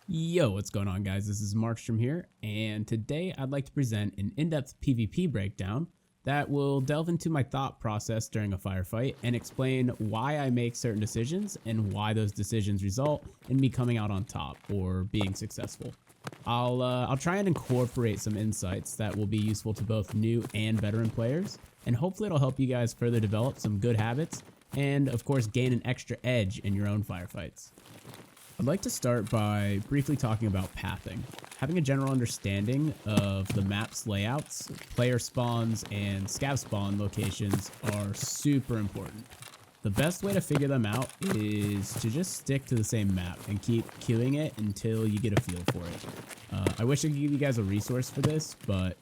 Yo, what's going on, guys? This is Markstrom here, and today I'd like to present an in-depth PvP breakdown that will delve into my thought process during a firefight and explain why I make certain decisions and why those decisions result in me coming out on top or being successful. I'll try and incorporate some insights that will be useful to both new and veteran players, and hopefully it'll help you guys further develop some good habits and, of course, gain an extra edge in your own firefights. I'd like to start by briefly talking about pathing. Having a general understanding of the map's layouts, player spawns, and scav spawn locations are super important. The best way to figure them out is to just stick to the same map and keep queuing it until you get a feel for it. I wish I could give you guys a resource for this, but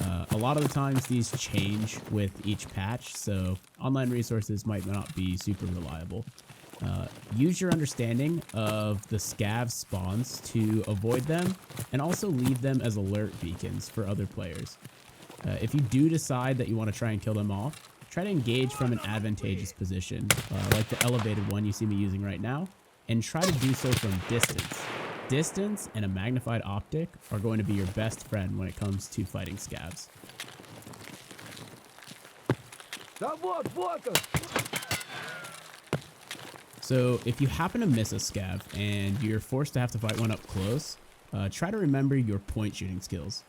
a lot of the times these change with each patch, so online resources might not be super reliable. Use your understanding of the scav spawns to avoid them and also leave them as alert beacons for other players. If you do decide that you want to try and kill them off, try to engage from an advantageous position, like the elevated one you see me using right now, and try to do so from distance. Distance and a magnified optic are going to be your best friend when it comes to fighting scavs. So if you happen to miss a scav and you're forced to have to fight one up close, try to remember your point shooting skills.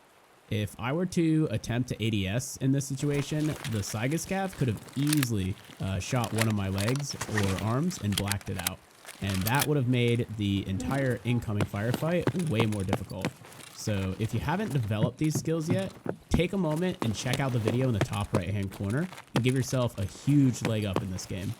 If I were to attempt to ADS in this situation, the Saiga scav could have easily shot one of my legs or arms and blacked it out. And that would have made the entire incoming firefight way more difficult. So if you haven't developed these skills yet, take a moment and check out the video in the top right hand corner and give yourself a huge leg up in this game.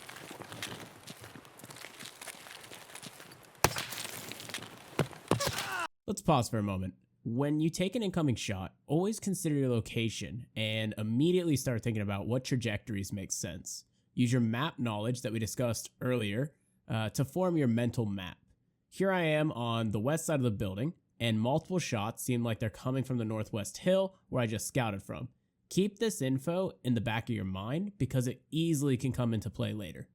Let's pause for a moment. When you take an incoming shot, always consider your location and immediately start thinking about what trajectories make sense. Use your map knowledge that we discussed earlier to form your mental map. Here I am on the west side of the building, and multiple shots seem like they're coming from the northwest hill where I just scouted from. Keep this info in the back of your mind because it easily can come into play later.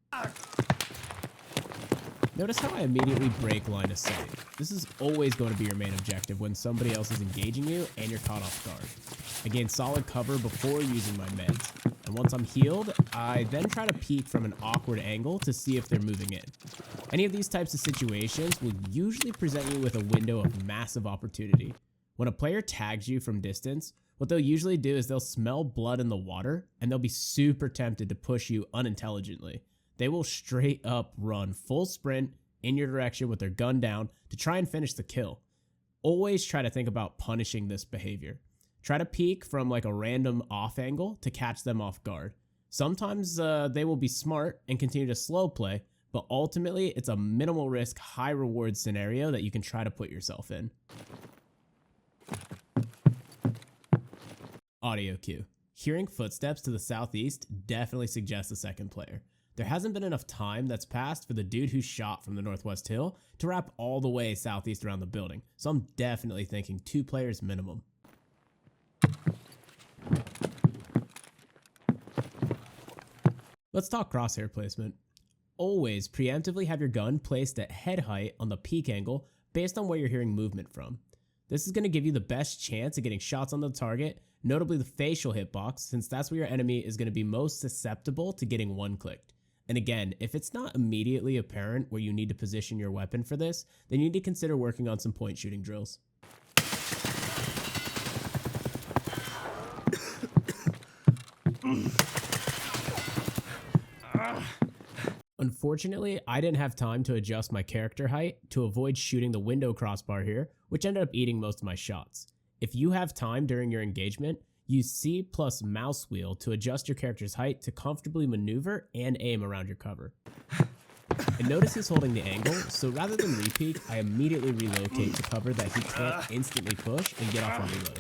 Notice how I immediately break line of sight. This is always going to be your main objective when somebody else is engaging you and you're caught off guard. I gain solid cover before using my meds, and once I'm healed, I then try to peek from an awkward angle to see if they're moving in. Any of these types of situations will usually present you with a window of massive opportunity. When a player tags you from distance, what they'll usually do is they'll smell blood in the water and they'll be super tempted to push you unintelligently. They will straight up run full sprint in your direction with their gun down to try and finish the kill. Always try to think about punishing this behavior. Try to peek from like a random off angle to catch them off guard. Sometimes they will be smart and continue to slow play, but ultimately it's a minimal risk, high reward scenario that you can try to put yourself in. Audio cue. Hearing footsteps to the southeast definitely suggests a second player. There hasn't been enough time that's passed for the dude who shot from the northwest hill to wrap all the way southeast around the building, so I'm definitely thinking 2 players minimum. Let's talk crosshair placement. Always preemptively have your gun placed at head height on the peak angle based on where you're hearing movement from. This is going to give you the best chance of getting shots on the target, notably the facial hitbox, since that's where your enemy is going to be most susceptible to getting one-clicked. And again, if it's not immediately apparent where you need to position your weapon for this, then you need to consider working on some point shooting drills. Unfortunately, I didn't have time to adjust my character height to avoid shooting the window crossbar here, which ended up eating most of my shots. If you have time during your engagement, use C plus mouse wheel to adjust your character's height to comfortably maneuver and aim around your cover. And notice he's holding the angle, so rather than repeat, I immediately relocate to cover that he can't instantly push and get off on reload.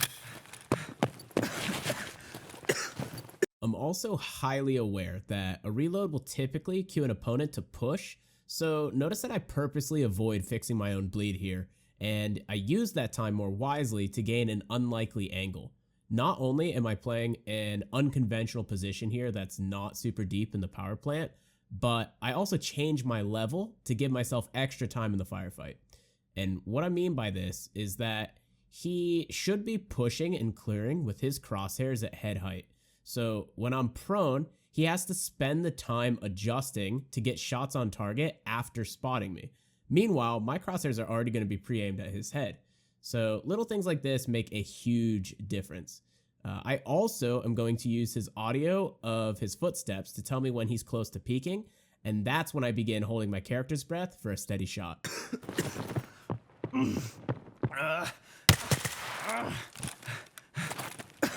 I'm also highly aware that a reload will typically cue an opponent to push, so notice that I purposely avoid fixing my own bleed here, and I use that time more wisely to gain an unlikely angle. not only am I playing an unconventional position here that's not super deep in the power plant, but I also change my level to give myself extra time in the firefight. And what I mean by this is that he should be pushing and clearing with his crosshairs at head height. So when I'm prone, he has to spend the time adjusting to get shots on target after spotting me. Meanwhile, my crosshairs are already going to be pre-aimed at his head. So little things like this make a huge difference. I also am going to use his audio of his footsteps to tell me when he's close to peaking, and that's when I begin holding my character's breath for a steady shot.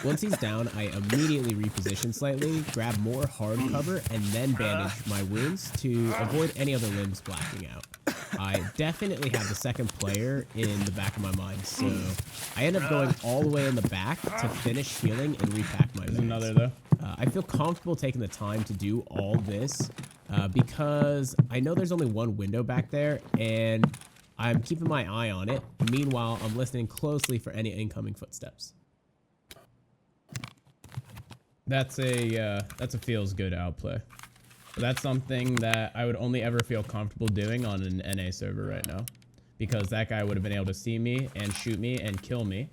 Once he's down, I immediately reposition slightly, grab more hard cover, and then bandage my wounds to avoid any other limbs blacking out. I definitely have the second player in the back of my mind, so I end up going all the way in the back to finish healing and repack my wounds. Another though. I feel comfortable taking the time to do all this because I know there's only one window back there, and I'm keeping my eye on it. Meanwhile, I'm listening closely for any incoming footsteps. That's a feels good outplay. But that's something that I would only ever feel comfortable doing on an NA server right now, because that guy would have been able to see me and shoot me and kill me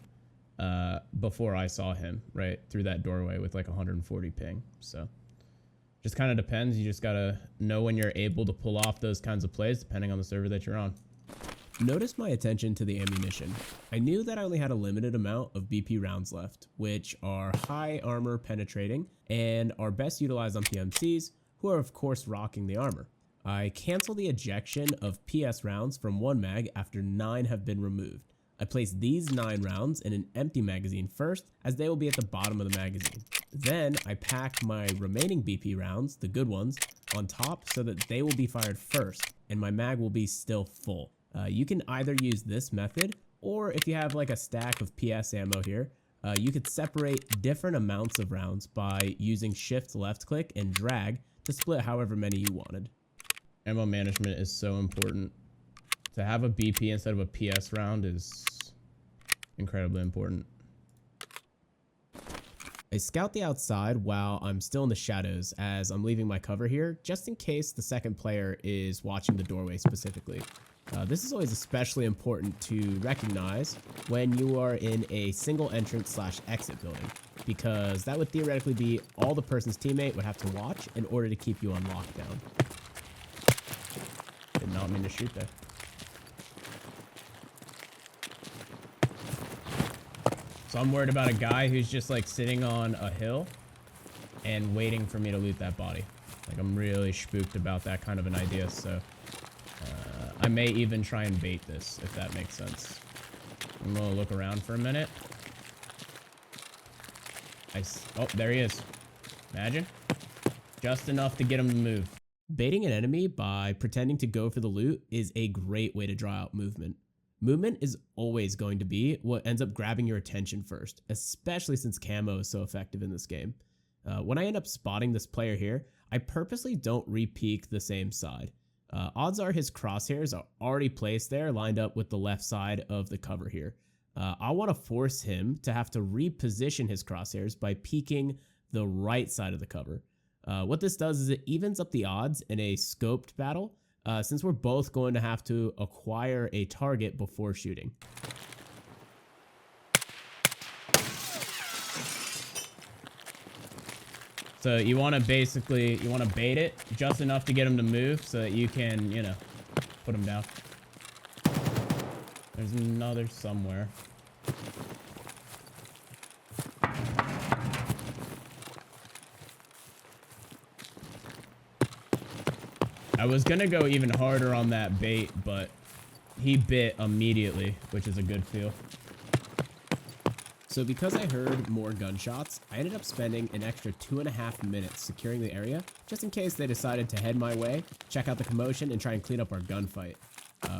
before I saw him right through that doorway with like 140 ping. So just kind of depends. You just gotta know when you're able to pull off those kinds of plays depending on the server that you're on. Notice my attention to the ammunition. I knew that I only had a limited amount of BP rounds left, which are high armor penetrating and are best utilized on PMCs, who are of course rocking the armor. I cancel the ejection of PS rounds from one mag after 9 have been removed. I place these 9 rounds in an empty magazine first, as they will be at the bottom of the magazine. Then I pack my remaining BP rounds, the good ones, on top so that they will be fired first, and my mag will be still full. You can either use this method, or if you have like a stack of PS ammo here, you could separate different amounts of rounds by using shift left click and drag to split however many you wanted. Ammo management is so important. To have a BP instead of a PS round is incredibly important. I scout the outside while I'm still in the shadows as I'm leaving my cover here, just in case the second player is watching the doorway specifically. This is always especially important to recognize when you are in a single entrance / exit building, because that would theoretically be all the person's teammate would have to watch in order to keep you on lockdown. Did not mean to shoot there. So I'm worried about a guy who's just like sitting on a hill and waiting for me to loot that body. Like I'm really spooked about that kind of an idea, so I may even try and bait this, if that makes sense. I'm gonna look around for a minute. Oh, there he is. Imagine. Just enough to get him to move. Baiting an enemy by pretending to go for the loot is a great way to draw out movement. Movement is always going to be what ends up grabbing your attention first, especially since camo is so effective in this game. When I end up spotting this player here, I purposely don't re-peek the same side. Odds are his crosshairs are already placed there, lined up with the left side of the cover here. I want to force him to have to reposition his crosshairs by peeking the right side of the cover. What this does is it evens up the odds in a scoped battle, since we're both going to have to acquire a target before shooting. So you want to bait it just enough to get him to move so that you can, you know, put him down. There's another somewhere. I was gonna go even harder on that bait, but he bit immediately, which is a good feel. So because I heard more gunshots, I ended up spending an extra 2.5 minutes securing the area, just in case they decided to head my way, check out the commotion, and try and clean up our gunfight.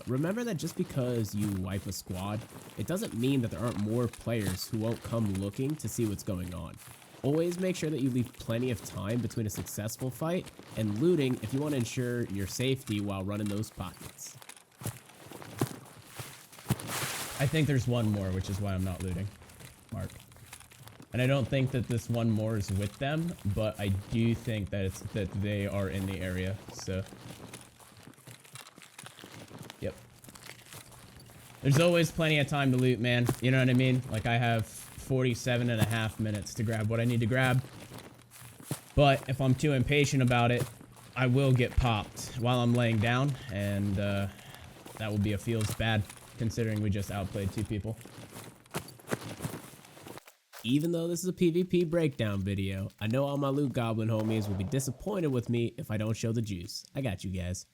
Remember that just because you wipe a squad, it doesn't mean that there aren't more players who won't come looking to see what's going on. Always make sure that you leave plenty of time between a successful fight and looting if you want to ensure your safety while running those pockets. I think there's one more, which is why I'm not looting. Mark. And I don't think that this one more is with them, but I do think that they are in the area. So, yep. There's always plenty of time to loot, man. You know what I mean? Like, I have 47.5 minutes to grab what I need to grab. But if I'm too impatient about it, I will get popped while I'm laying down, and that will be a feels bad, considering we just outplayed 2 people. Even though this is a PvP breakdown video, I know all my loot goblin homies will be disappointed with me if I don't show the juice. I got you guys.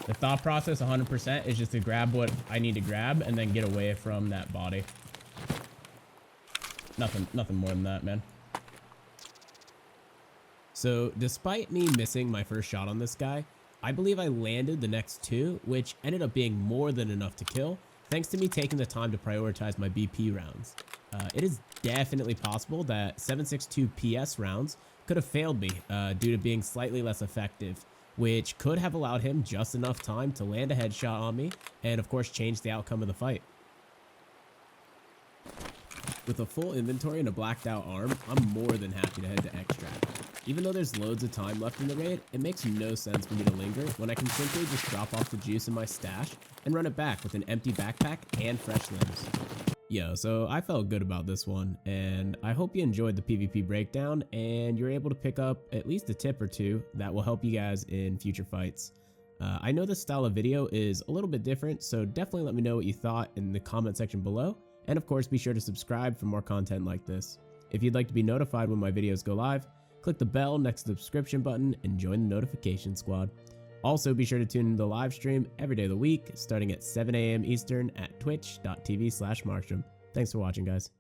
The thought process 100% is just to grab what I need to grab and then get away from that body. Nothing more than that, man. So despite me missing my first shot on this guy, I believe I landed the next 2, which ended up being more than enough to kill, thanks to me taking the time to prioritize my BP rounds. It is definitely possible that 7.62 PS rounds could have failed me due to being slightly less effective, which could have allowed him just enough time to land a headshot on me and of course change the outcome of the fight. With a full inventory and a blacked out arm, I'm more than happy to head to extract. Even though there's loads of time left in the raid, it makes no sense for me to linger when I can simply just drop off the juice in my stash and run it back with an empty backpack and fresh limbs. Yo, so I felt good about this one, and I hope you enjoyed the PvP breakdown and you're able to pick up at least a tip or 2 that will help you guys in future fights. I know this style of video is a little bit different, so definitely let me know what you thought in the comment section below, and of course be sure to subscribe for more content like this. If you'd like to be notified when my videos go live, click the bell next to the subscription button and join the notification squad. Also, be sure to tune into the live stream every day of the week, starting at 7 a.m. Eastern at twitch.tv/Markstrom. Thanks for watching, guys.